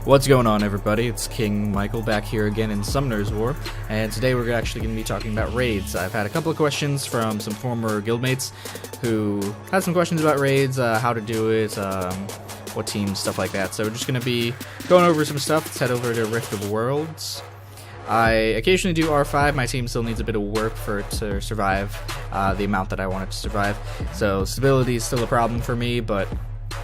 What's going on, everybody? It's King Michael back here again in Summoner's War, and today we're actually going to be talking about raids. I've had a couple of questions from some former guildmates who had some questions about raids, how to do it, what teams, stuff like that. So we're just going to be going over some stuff. Let's head over to Rift of Worlds. I occasionally do R5. My team still needs a bit of work for it to survive the amount that I want it to survive. So stability is still a problem for me, but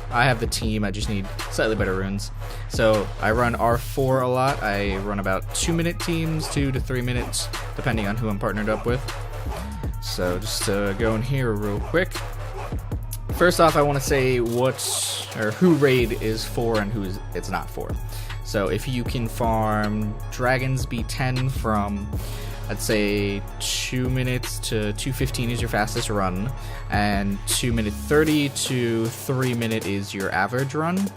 I have the team, I just need slightly better runes. So I run R4 a lot. I run about 2-minute teams, 2 to 3 minutes, depending on who I'm partnered up with. So just to go in here real quick. First off, I want to say who raid is for and who it's not for. So if you can farm Dragons B10 from, I'd say 2 minutes to 2:15 is your fastest run, and 2:30 to 3-minute is your average run,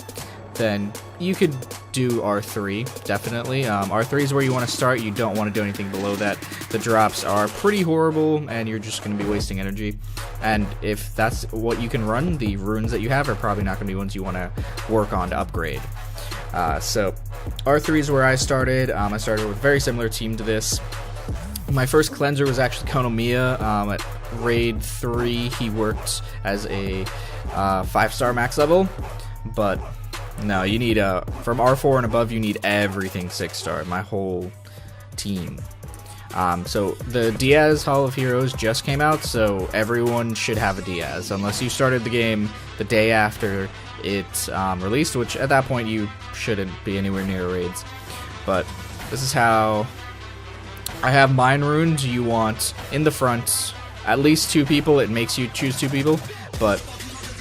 then you could do R3, definitely. R3 is where you want to start. You don't want to do anything below that. The drops are pretty horrible, and you're just going to be wasting energy. And if that's what you can run, the runes that you have are probably not going to be ones you want to work on to upgrade. So R3 is where I started. I started with a very similar team to this. My first cleanser was actually Konomiya. At raid 3 he worked as a 5-star max level, but no, you need from R4 and above you need everything 6-star, my whole team. So the Diaz Hall of Heroes just came out, so everyone should have a Diaz unless you started the game the day after it released, which at that point you shouldn't be anywhere near raids. But this is how I have mine runes. You want in the front at least 2 people. It makes you choose 2 people, but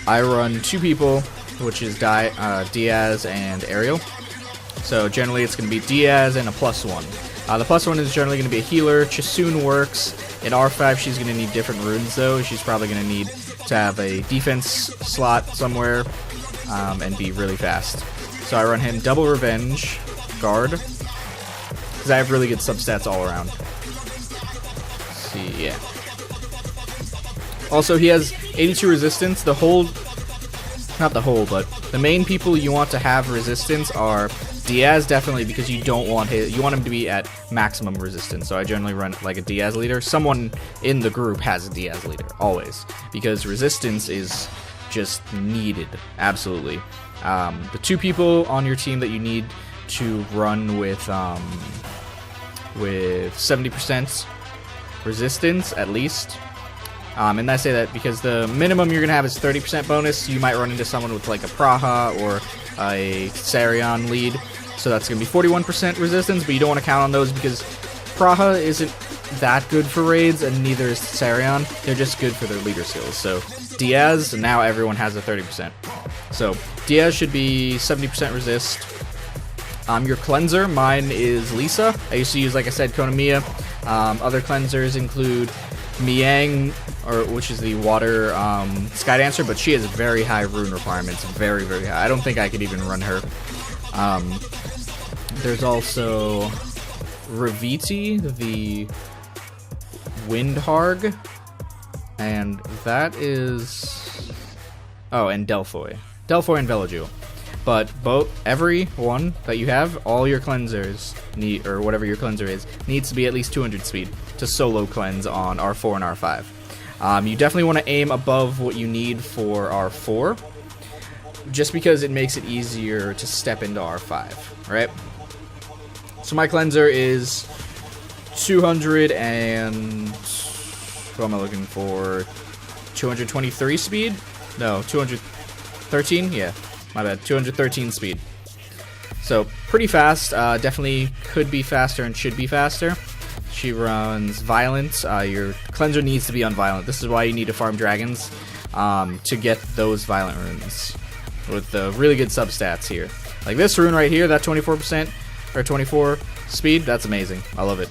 I run 2 people, which is Diaz and Ariel. So generally it's going to be Diaz and a +1. The +1 is generally going to be a healer. Chisoon works. In R5 she's going to need different runes though. She's probably going to need to have a defense slot somewhere and be really fast. So I run him double revenge, guard, because I have really good substats all around. Let's see, yeah. Also, he has 82 resistance. Not the whole, but the main people you want to have resistance are Diaz, definitely, because you don't want you want him to be at maximum resistance. So I generally run like a Diaz leader. Someone in the group has a Diaz leader, always, because resistance is just needed, absolutely. The 2 people on your team that you need to run with 70% resistance at least. And I say that because the minimum you're going to have is 30% bonus. You might run into someone with like a Praha or a Sarion lead, so that's going to be 41% resistance, but you don't want to count on those because Praha isn't that good for raids, and neither is Sarion. They're just good for their leader skills. So Diaz, and now everyone has a 30%. So Diaz should be 70% resist. Your cleanser, mine is Lisa. I used to use, like I said, Konomiya. Other cleansers include Miang, which is the water Sky Dancer, but she has very high rune requirements, very, very high. I don't think I could even run her. There's also Raviti, the Windharg, and that is... oh, and Delphoy and Velojewel. But every one that you have, all your cleansers need, or whatever your cleanser is, needs to be at least 200 speed to solo cleanse on R4 and R5. You definitely want to aim above what you need for R4, just because it makes it easier to step into R5, right? So my cleanser is 200 and... what am I looking for? 223 speed? No, 213? Yeah. My bad, 213 speed. So, pretty fast. Definitely could be faster and should be faster. She runs Violent. Your cleanser needs to be on Violent. This is why you need to farm Dragons to get those Violent runes with the really good substats here. Like this rune right here, that 24% or 24 speed, that's amazing. I love it.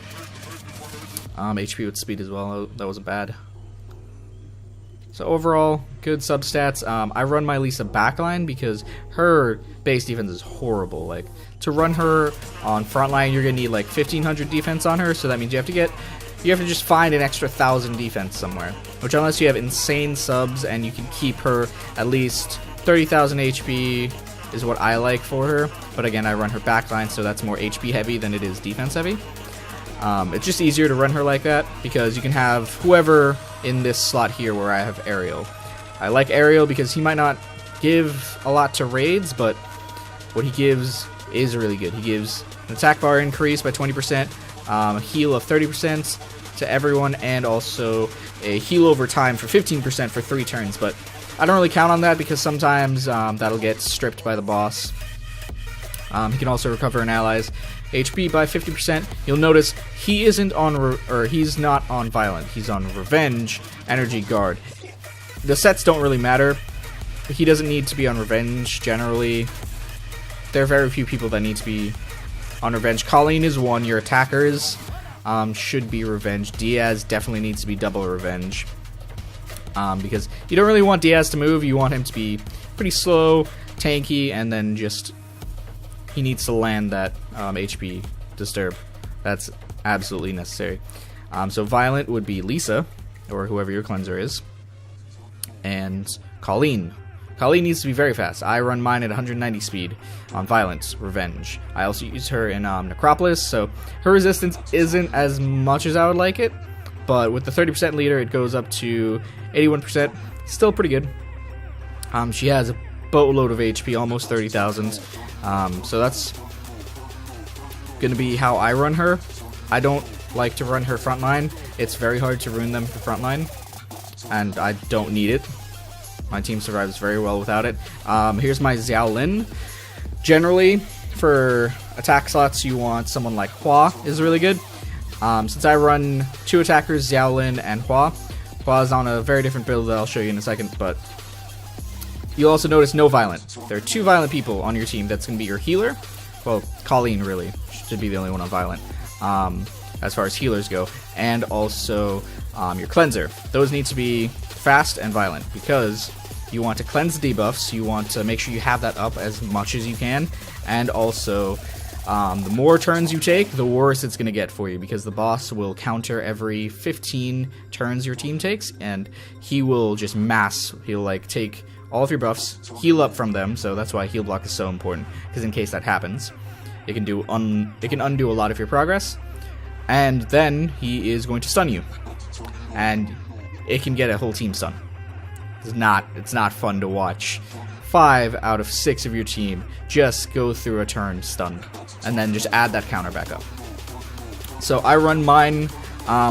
HP with speed as well, that wasn't bad. So overall, good substats. I run my Lisa backline because her base defense is horrible. Like, to run her on frontline, you're gonna need like 1500 defense on her. So that means you have to just find an extra 1000 defense somewhere. Which, unless you have insane subs and you can keep her at least 30,000 HP, is what I like for her. But again, I run her backline, so that's more HP heavy than it is defense heavy. It's just easier to run her like that because you can have whoever in this slot here where I have Ariel. I like Ariel because he might not give a lot to raids, but what he gives is really good. He gives an attack bar increase by 20%, a heal of 30% to everyone, and also a heal over time for 15% for 3 turns. But I don't really count on that because sometimes that'll get stripped by the boss. He can also recover an ally's HP by 50%. You'll notice he isn't on, he's not on Violent. He's on Revenge, Energy, Guard. The sets don't really matter. He doesn't need to be on Revenge generally. There are very few people that need to be on Revenge. Colleen is one. Your attackers should be Revenge. Diaz definitely needs to be double Revenge. Because you don't really want Diaz to move. You want him to be pretty slow, tanky, and then just he needs to land that HP disturb. That's absolutely necessary. So Violent would be Lisa, or whoever your cleanser is, and Colleen. Colleen needs to be very fast. I run mine at 190 speed on Violence, Revenge. I also use her in Necropolis, so her resistance isn't as much as I would like it, but with the 30% leader, it goes up to 81%. Still pretty good. She has a boatload of HP, almost 30,000. So that's going to be how I run her. I don't like to run her frontline. It's very hard to ruin them for frontline, and I don't need it. My team survives very well without it. Here's my Xiaolin. Generally, for attack slots, you want someone like Hua is really good. Since I run 2 attackers, Xiaolin and Hua. Hua is on a very different build that I'll show you in a second, but you'll also notice no Violent. There are 2 Violent people on your team. That's going to be your healer. Well, Colleen, really, should be the only one on Violent, as far as healers go. And also your cleanser. Those need to be fast and Violent, because you want to cleanse the debuffs, you want to make sure you have that up as much as you can, and also the more turns you take, the worse it's going to get for you, because the boss will counter every 15 turns your team takes, and he will just he'll like take all of your buffs, heal up from them, so that's why heal block is so important, because in case that happens, it can undo a lot of your progress, and then he is going to stun you, and it can get a whole team stun. It's not fun to watch 5 out of 6 of your team just go through a turn stunned, and then just add that counter back up. So I run mine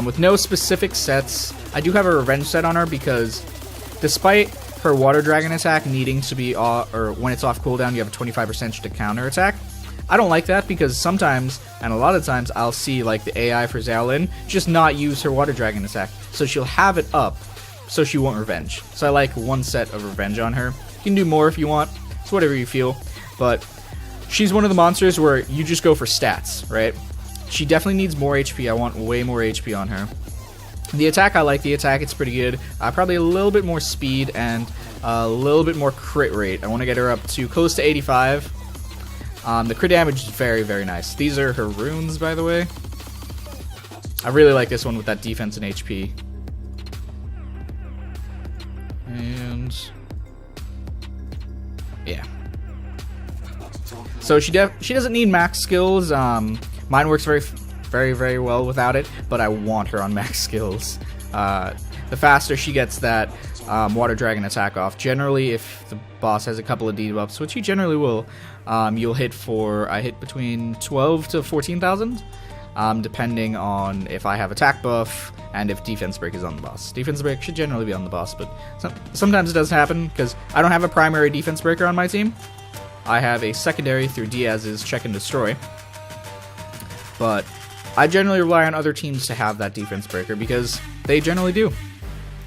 with no specific sets. I do have a Revenge set on her because despite her Water Dragon attack needing to be or when it's off cooldown, you have a 25% to counter attack. I don't like that because sometimes, and a lot of times, I'll see like the AI for Xiaolin just not use her Water Dragon attack, so she'll have it up, so she won't Revenge. So I like 1 set of Revenge on her. You can do more if you want, it's whatever you feel, but she's one of the monsters where you just go for stats, right? She definitely needs more HP. I want way more HP on her. The attack, I like the attack, it's pretty good. Probably a little bit more speed and a little bit more crit rate. I want to get her up to close to 85. The crit damage is very, very nice. These are her runes, by the way. I really like this one with that defense and HP. And yeah. So she doesn't need max skills. Mine works very, very well without it, but I want her on max skills. The faster she gets that Water Dragon attack off. Generally, if the boss has a couple of debuffs, which he generally will, you'll hit I hit between 12 to 14,000, depending on if I have attack buff and if defense break is on the boss. Defense break should generally be on the boss, but sometimes it doesn't happen because I don't have a primary defense breaker on my team. I have a secondary through Diaz's Check and Destroy, but I generally rely on other teams to have that defense breaker because they generally do.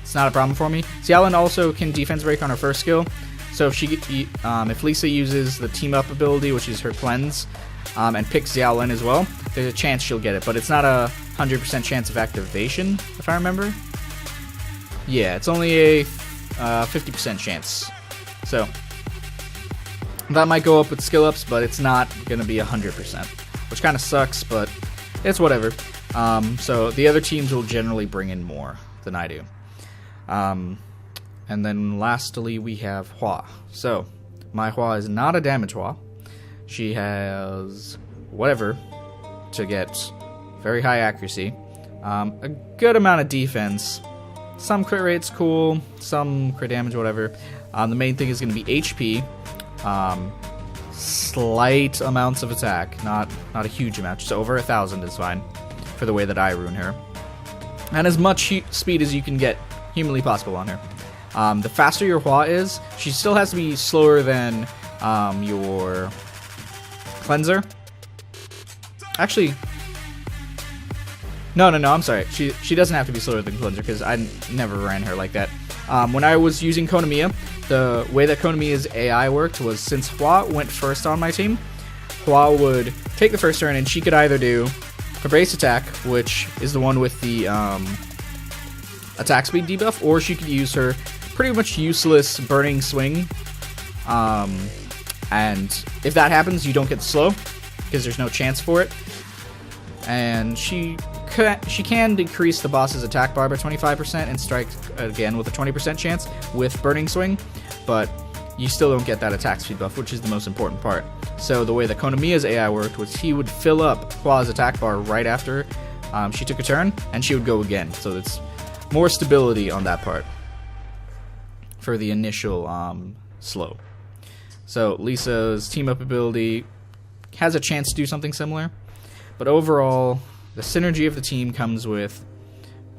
It's not a problem for me. Xiaolin also can defense break on her first skill, so if Lisa uses the team up ability, which is her cleanse, and picks Xiaolin as well, there's a chance she'll get it, but it's not a 100% chance of activation, if I remember. Yeah, it's only a 50% chance. So that might go up with skill ups, but it's not gonna be 100%, which kind of sucks, but it's whatever. So the other teams will generally bring in more than I do. And then lastly we have Hua. So My Hua is not a damage Hua. She has whatever to get very high accuracy, a good amount of defense, some crit rates cool, some crit damage, whatever. The main thing is going to be HP, slight amounts of attack, not a huge amount, just over 1,000 is fine for the way that I rune her, and as much speed as you can get humanly possible on her. The faster your Hua is, she still has to be slower than your cleanser. Actually, no, I'm sorry. She doesn't have to be slower than cleanser because I never ran her like that. When I was using Konamiya, the way that Konamiya's AI worked was since Hua went first on my team, Hua would take the first turn and she could either do her base attack, which is the one with the attack speed debuff, or she could use her pretty much useless burning swing. And if that happens, you don't get the slow because there's no chance for it. And she can decrease the boss's attack bar by 25% and strike again with a 20% chance with burning swing, but you still don't get that attack speed buff, which is the most important part. So the way that Konamiya's AI worked was he would fill up Hua's attack bar right after she took a turn, and she would go again. So it's more stability on that part for the initial slow. So Lisa's team up ability has a chance to do something similar, but overall the synergy of the team comes with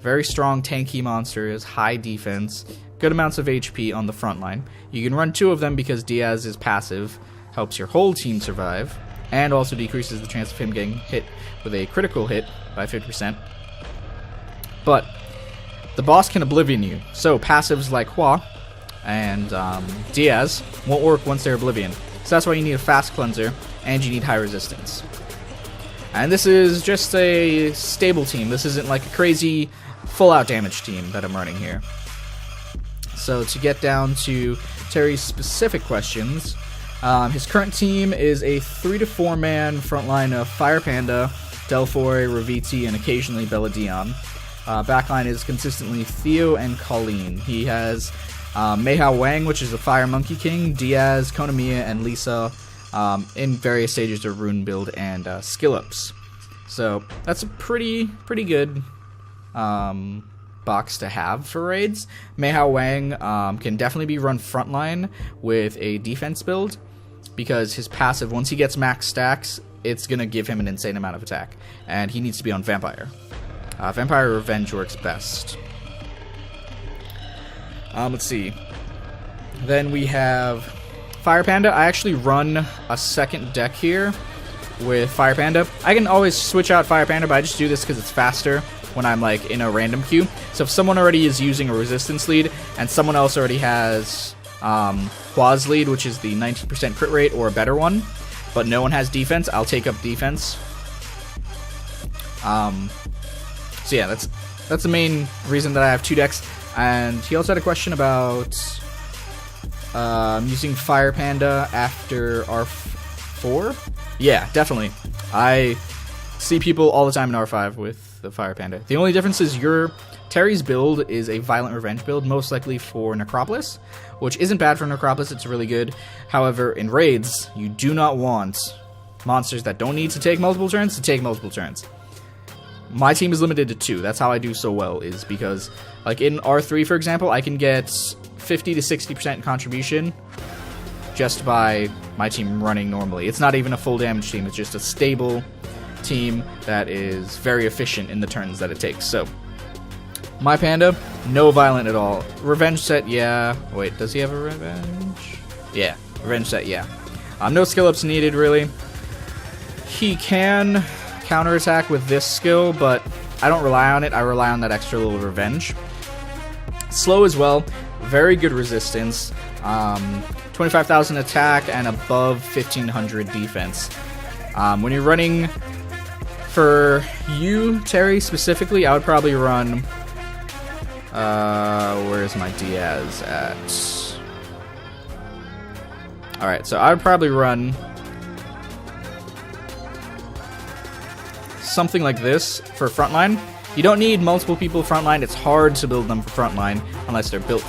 very strong tanky monsters, high defense, good amounts of HP on the front line. You can run 2 of them because Diaz's passive helps your whole team survive, and also decreases the chance of him getting hit with a critical hit by 50%. But the boss can Oblivion you, so passives like Hua and Diaz won't work once they're Oblivion. So that's why you need a fast cleanser, and you need high resistance. And this is just a stable team. This isn't like a crazy full-out damage team that I'm running here. So to get down to Terry's specific questions, his current team is a 3 to 4 man frontline of Fire Panda, Delfoy, Raviti, and occasionally Belladion. Backline is consistently Theo and Colleen. He has Meihao Wang, which is a Fire Monkey King, Diaz, Konamiya, and Lisa in various stages of rune build and skill ups. So that's a pretty good box to have for raids. Meihao Wang can definitely be run frontline with a defense build because his passive, once he gets max stacks, it's gonna give him an insane amount of attack, and he needs to be on Vampire. Vampire Revenge works best. Let's see. Then we have Fire Panda. I actually run a second deck here with Fire Panda. I can always switch out Fire Panda, but I just do this because it's faster when I'm like in a random queue. So if someone already is using a resistance lead and someone else already has Hua's lead, which is the 19% crit rate or a better one, but no one has defense, I'll take up defense. So yeah, that's the main reason that I have 2 decks. And he also had a question about using Fire Panda after R4. Yeah, definitely. I see people all the time in R5 with the Fire Panda. The only difference is Terry's build is a Violent Revenge build, most likely for Necropolis, which isn't bad for Necropolis, it's really good. However, in raids, you do not want monsters that don't need to take multiple turns to take multiple turns. My team is limited to 2. That's how I do so well, is because, like in R3, for example, I can get 50 to 60% contribution just by my team running normally. It's not even a full damage team, it's just a stable team that is very efficient in the turns that it takes. So, my Panda, no violent at all. Revenge set, yeah. Wait, does he have a revenge? Yeah, revenge set, yeah. No skill ups needed, really. He can counterattack with this skill, but I don't rely on it. I rely on that extra little revenge. Slow as well. Very good resistance. 25,000 attack and above 1,500 defense. When you're running for you, Terry, specifically, I would probably run... where's my Diaz at? Alright, so I would probably run something like this for frontline. You don't need multiple people frontline. It's hard to build them for frontline unless they're built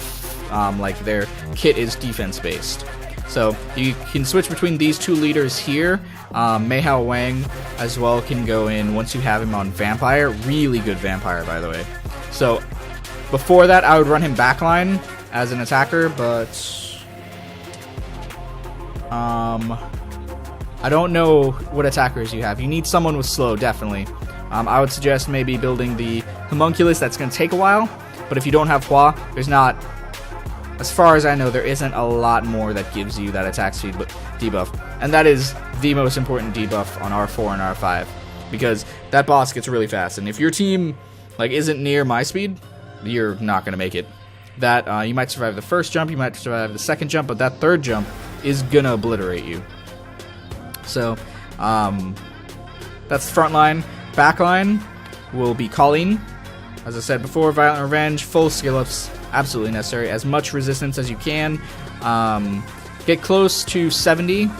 like their kit is defense based. So you can switch between these two leaders here. Mei Hao Wang as well can go in once you have him on Vampire. Really good Vampire, by the way. So before that, I would run him backline as an attacker, but I don't know what attackers you have. You need someone with slow, definitely. I would suggest maybe building the Homunculus. That's going to take a while, but if you don't have Hua, there's not, as far as I know, there isn't a lot more that gives you that attack speed debuff, and that is the most important debuff on R4 and R5, because that boss gets really fast, and if your team like isn't near my speed, you're not going to make it. That you might survive the first jump, you might survive the second jump, but that third jump is going to obliterate you. So that's the front line. Backline will be Colleen. As I said before, Violent Revenge, full skill ups, absolutely necessary. As much resistance as you can. Get close to 70.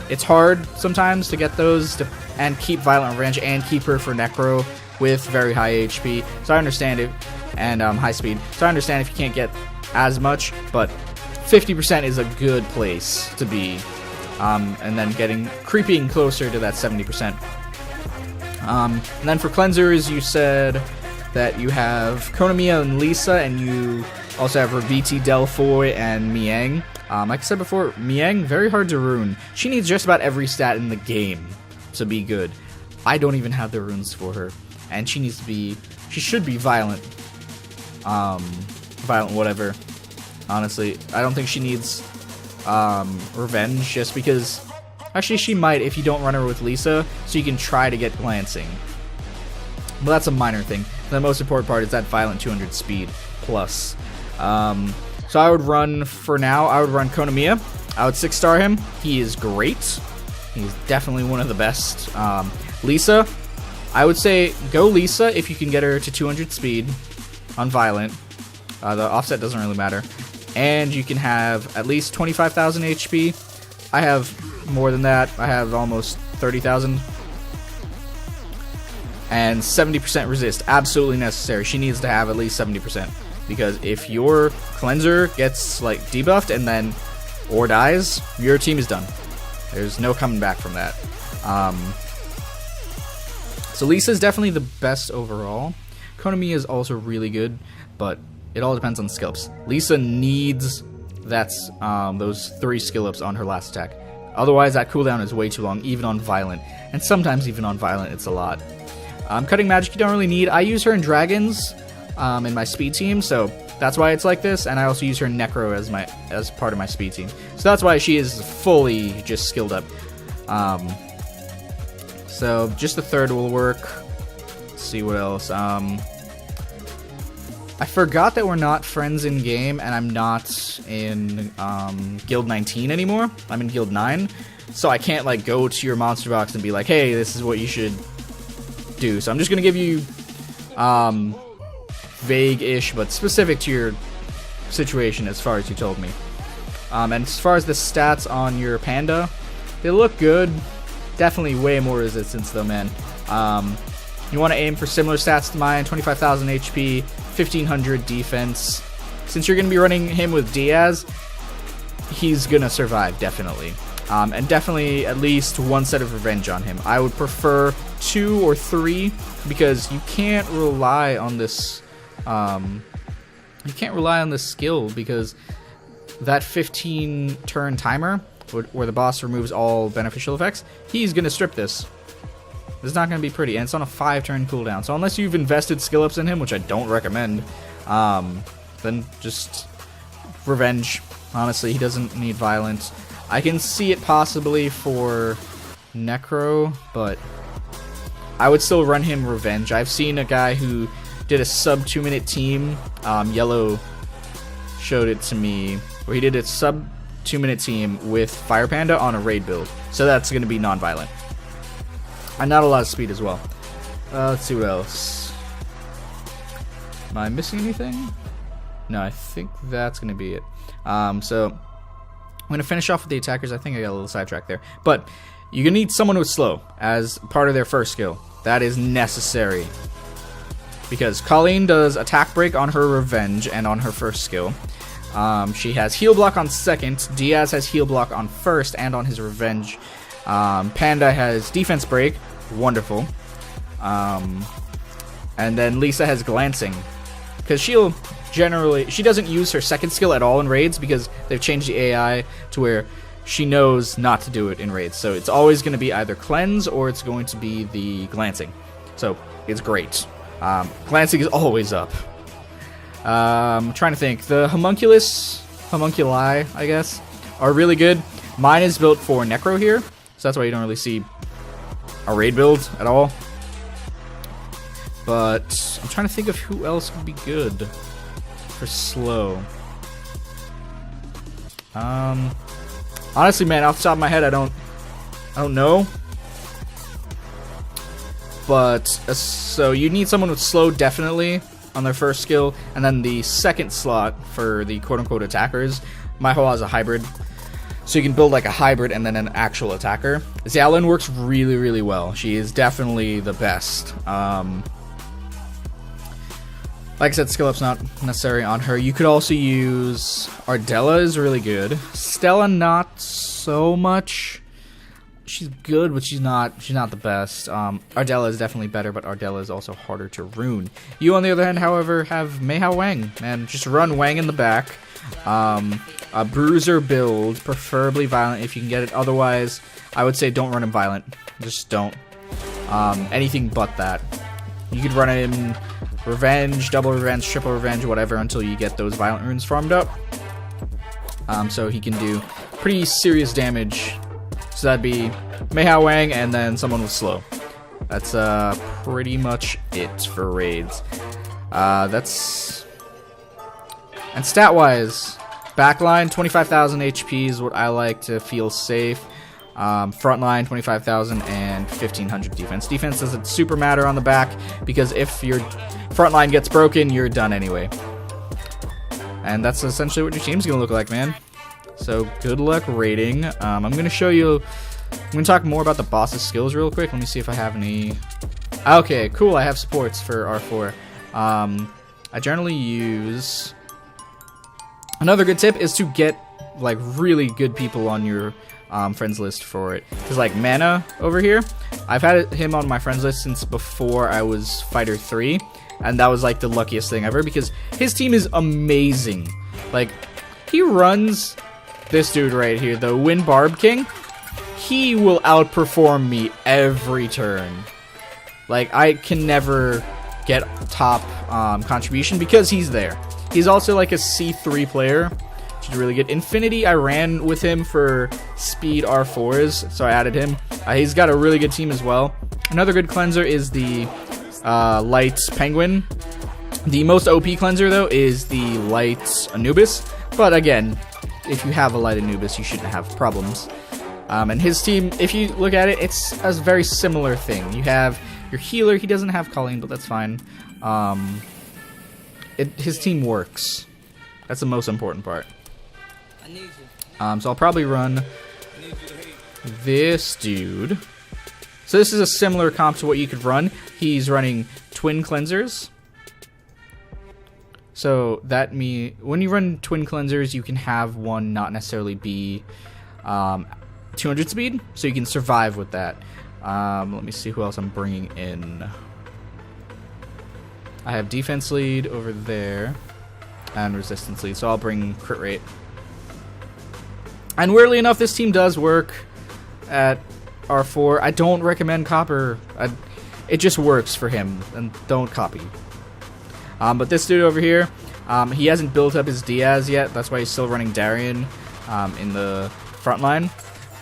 It's hard sometimes to get those and keep Violent Revenge and keep her for Necro with very high HP. So I understand it, and high speed. So I understand if you can't get as much, but 50% is a good place to be. And then creeping closer to that 70%. And then for cleansers, you said that you have Konamiya and Lisa, and you also have Raviti, Delfoy, and Miang. Like I said before, Miang, very hard to rune. She needs just about every stat in the game to be good. I don't even have the runes for her, and she should be violent. Violent whatever. Honestly, I don't think she needs revenge, just because actually she might if you don't run her with Lisa, so you can try to get glancing, but that's a minor thing. The most important part is that violent 200 speed plus. So I would run, for now, I would run Konamiya. I would 6-star him. He is great. He's definitely one of the best. Lisa, I would say go Lisa if you can get her to 200 speed on violent. The offset doesn't really matter. And you can have at least 25,000 HP. I have more than that. I have almost 30,000. And 70% resist. Absolutely necessary. She needs to have at least 70%. Because if your cleanser gets like debuffed and then or dies, your team is done. There's no coming back from that. So Lisa's definitely the best overall. Konami is also really good, but it all depends on skill ups. Lisa needs those 3 skill ups on her last attack. Otherwise, that cooldown is way too long, even on violent. And sometimes even on violent, it's a lot. Cutting magic you don't really need. I use her in dragons in my speed team, so that's why it's like this. And I also use her in necro as part of my speed team. So that's why she is fully just skilled up. So just the third will work. Let's see what else. I forgot that we're not friends in game, and I'm not in Guild 19 anymore. I'm in Guild 9, so I can't like go to your monster box and be like, "Hey, this is what you should do." So I'm just gonna give you vague-ish, but specific to your situation as far as you told me. And as far as the stats on your panda, they look good. Definitely way more resistance though, man. You want to aim for similar stats to mine: 25,000 HP, 1,500 defense. Since you're going to be running him with Diaz, he's going to survive, definitely. And definitely at least 1 set of revenge on him. I would prefer 2 or 3, because you can't rely on this. You can't rely on this skill, because that 15-turn timer, where the boss removes all beneficial effects, he's going to strip this. It's not going to be pretty, and it's on a 5-turn cooldown. So unless you've invested skill ups in him, which I don't recommend, then just revenge. Honestly, he doesn't need violence. I can see it possibly for necro, but I would still run him revenge. I've seen a guy who did a sub 2-minute team. Yellow showed it to me, where he did a sub 2-minute team with Fire Panda on a raid build. So that's going to be non-violent. And not a lot of speed as well. Let's see what else. Am I missing anything? No, I think that's going to be it. So I'm going to finish off with the attackers. I think I got a little sidetracked there. But you're going to need someone who's slow as part of their first skill. That is necessary. Because Colleen does attack break on her revenge and on her first skill. She has heal block on second. Diaz has heal block on first and on his revenge. Panda has defense break. Wonderful. And then Lisa has glancing. Because she'll generally... She doesn't use her second skill at all in raids because they've changed the AI to where she knows not to do it in raids. So it's always going to be either cleanse or it's going to be the glancing. So it's great. Glancing is always up. I'm trying to think. The homunculi, I guess, are really good. Mine is built for Necro here, so that's why you don't really see a raid build at all. But I'm trying to think of who else would be good for slow. Honestly, man, off the top of my head, I don't know. But so you need someone with slow definitely on their first skill, and then the second slot for the quote-unquote attackers. My whole has a hybrid, so you can build like a hybrid and then an actual attacker. Xiaolin works really, really well. She is definitely the best. Like I said, skill up's not necessary on her. You could also use Ardella is really good. Stella not so much. She's good, but she's not the best. Ardella is definitely better, but Ardella is also harder to rune. You, on the other hand, however, have Mei Hao Wang, man. Just run Wang in the back. A bruiser build, preferably violent if you can get it. Otherwise, I would say don't run him violent. Just don't. Anything but that. You could run him revenge, double revenge, triple revenge, whatever, until you get those violent runes farmed up. So he can do pretty serious damage. So that'd be Mei Hao Wang and then someone with slow. That's pretty much it for raids. And stat-wise, backline 25,000 HP is what I like to feel safe. Frontline 25,000 and 1,500 defense. Defense doesn't super matter on the back because if your frontline gets broken, you're done anyway. And that's essentially what your team's gonna look like, man. So good luck raiding. I'm gonna show you. I'm gonna talk more about the boss's skills real quick. Let me see if I have any. Okay, cool. I have supports for R4. I generally use. Another good tip is to get like really good people on your friends list for it. Because like Mana over here, I've had him on my friends list since before I was Fighter 3, and that was like the luckiest thing ever because his team is amazing. Like he runs. This dude right here, the Wind Barb King, he will outperform me every turn. Like, I can never get top contribution because he's there. He's also like a C3 player, which is really good. Infinity, I ran with him for speed R4s, so I added him. He's got a really good team as well. Another good cleanser is the Light Penguin. The most OP cleanser, though, is the Light Anubis. But again, if you have a Light Anubis, you shouldn't have problems. And his team, if you look at it, it's a very similar thing. You have your healer. He doesn't have Colleen, but that's fine. His team works. That's the most important part. So I'll probably run this dude. So this is a similar comp to what you could run. He's running twin cleansers. So that when you run twin cleansers, you can have one not necessarily be 200 speed, so you can survive with that. Let me see who else I'm bringing in. I have defense lead over there and resistance lead, so I'll bring crit rate. And weirdly enough, this team does work at R4. I don't recommend copper. It just works for him, and don't copy. But this dude over here, he hasn't built up his Diaz yet. That's why he's still running Darien in the front line.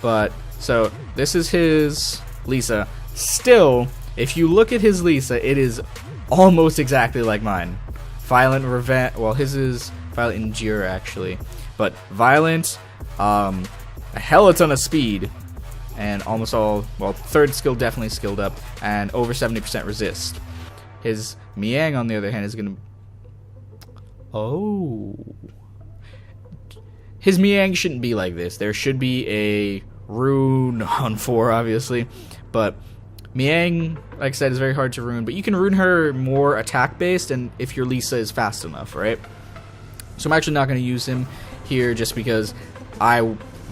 But, so, this is his Lisa. Still, if you look at his Lisa, it is almost exactly like mine. Violent Revenge. Well, his is Violent Endure, actually. But Violent, a hella ton of speed. And almost all, well, third skill definitely skilled up. And over 70% resist. His Miang, on the other hand, is going to... Oh. His Miang shouldn't be like this. There should be a rune on 4, obviously. But Miang, like I said, is very hard to rune. But you can rune her more attack-based and if your Lisa is fast enough, right? So I'm actually not going to use him here just because I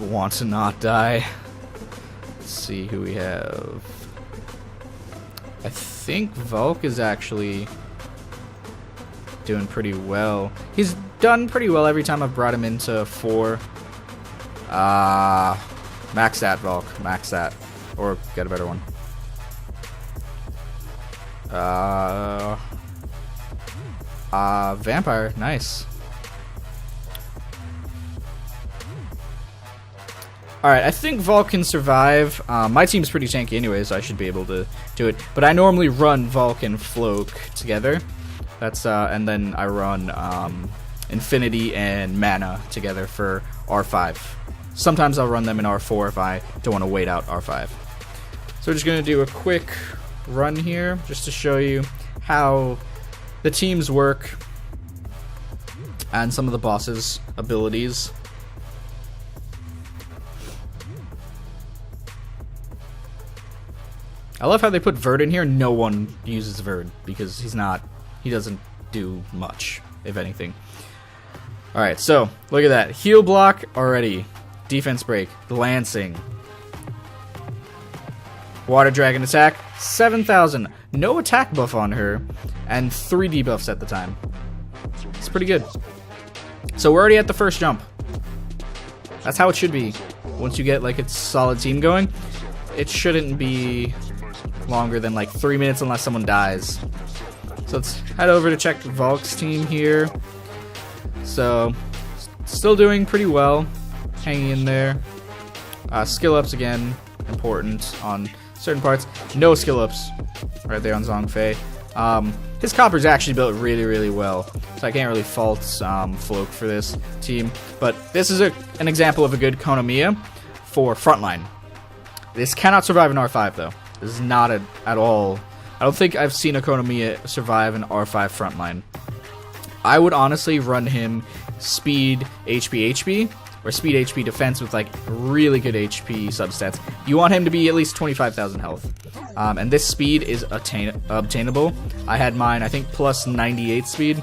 want to not die. Let's see who we have. I think Volk is actually doing pretty well. He's done pretty well every time I've brought him into 4. Max that, Volk. Max that. Or get a better one. Vampire. Nice. Alright, I think Volk can survive. My team's pretty tanky anyway, so I should be able to do it. But I normally run Volk and Floke together. That's and then I run Infinity and Mana together for R5. Sometimes I'll run them in R4 if I don't want to wait out R5. So we're just going to do a quick run here just to show you how the teams work and some of the boss's abilities. I love how they put Verd in here. No one uses Verd because he doesn't do much, if anything. Alright, so look at that. Heal block already. Defense break. Glancing. Water Dragon attack. 7,000. No attack buff on her. And 3 debuffs at the time. It's pretty good. So we're already at the first jump. That's how it should be. Once you get like a solid team going, it shouldn't be longer than like 3 minutes unless someone dies. So let's head over to check Volk's team here. So, still doing pretty well. Hanging in there. Skill ups again, important on certain parts. No skill ups right there on Zhongfei. His copper's actually built really, really well. So I can't really fault Floke for this team. But this is an example of a good Konomiya for frontline. This cannot survive an R5 though. This is not at all. I don't think I've seen a Konomiya survive an R5 frontline. I would honestly run him speed HP or speed HP defense with like really good HP substats. You want him to be at least 25,000 health. And this speed is obtainable. I had mine, I think, plus 98 speed.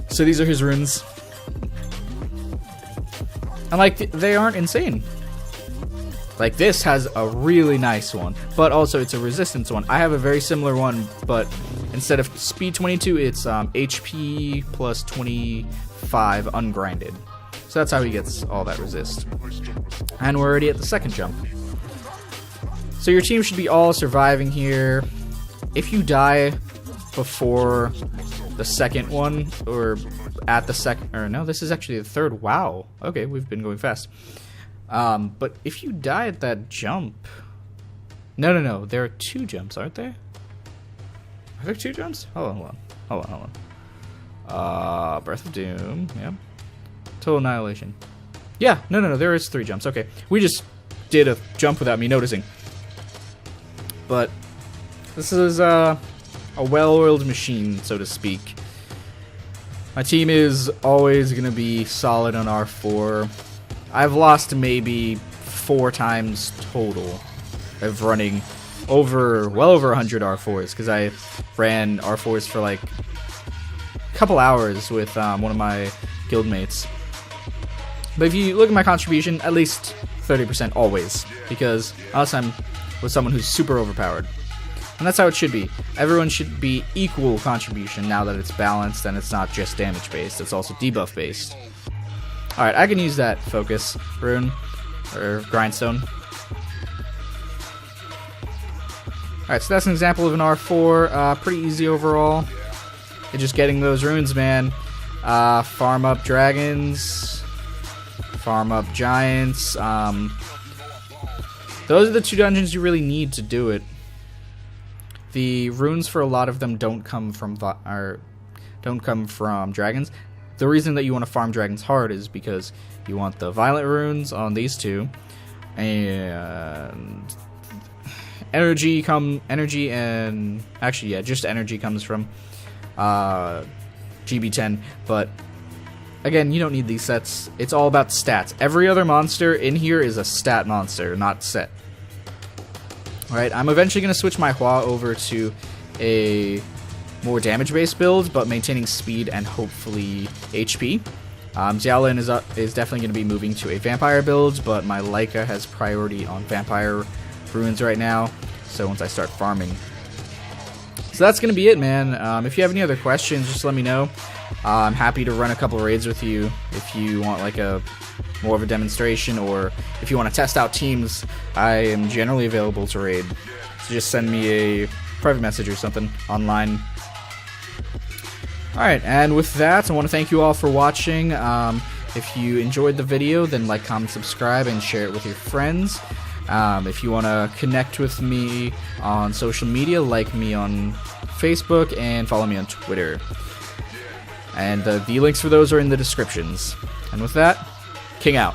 So these are his runes. And like, they aren't insane. Like, this has a really nice one, but also it's a resistance one. I have a very similar one, but instead of speed 22, it's HP plus 25 ungrinded. So that's how he gets all that resist. And we're already at the second jump. So your team should be all surviving here. If you die before the second one, or at the second, or no, this is actually the third. Wow. Okay, we've been going fast. But if you die at that jump... No. There are 2 jumps, aren't there? Are there 2 jumps? Hold on. Breath of Doom. Yep. Total Annihilation. Yeah, no. There is 3 jumps. Okay. We just did a jump without me noticing. But this is a well-oiled machine, so to speak. My team is always going to be solid on R4. I've lost maybe 4 times total of running well over 100 R4s, because I ran R4s for like a couple hours with one of my guildmates. But if you look at my contribution, at least 30% always, because unless I'm with someone who's super overpowered. And that's how it should be. Everyone should be equal contribution now that it's balanced and it's not just damage based, it's also debuff based. Alright, I can use that focus rune, or grindstone. Alright, so that's an example of an R4, pretty easy overall. You're just getting those runes, man. Farm up dragons, farm up giants. Those are the 2 dungeons you really need to do it. The runes for a lot of them don't come from dragons. The reason that you want to farm dragons hard is because you want the violent runes on these 2, and energy and actually yeah, just energy comes from GB10. But again, you don't need these sets. It's all about stats. Every other monster in here is a stat monster, not set. Alright, I'm eventually going to switch my Hua over to a more damage-based build, but maintaining speed and hopefully HP. Xiaolin is definitely going to be moving to a vampire build, but my Leica has priority on vampire ruins right now, so once I start farming. So that's going to be it, man. If you have any other questions, just let me know. I'm happy to run a couple raids with you if you want like a more of a demonstration, or if you want to test out teams. I am generally available to raid, so just send me a private message or something online. Alright, and with that, I want to thank you all for watching. If you enjoyed the video, then like, comment, subscribe, and share it with your friends. If you want to connect with me on social media, like me on Facebook and follow me on Twitter. And the links for those are in the descriptions. And with that, King out.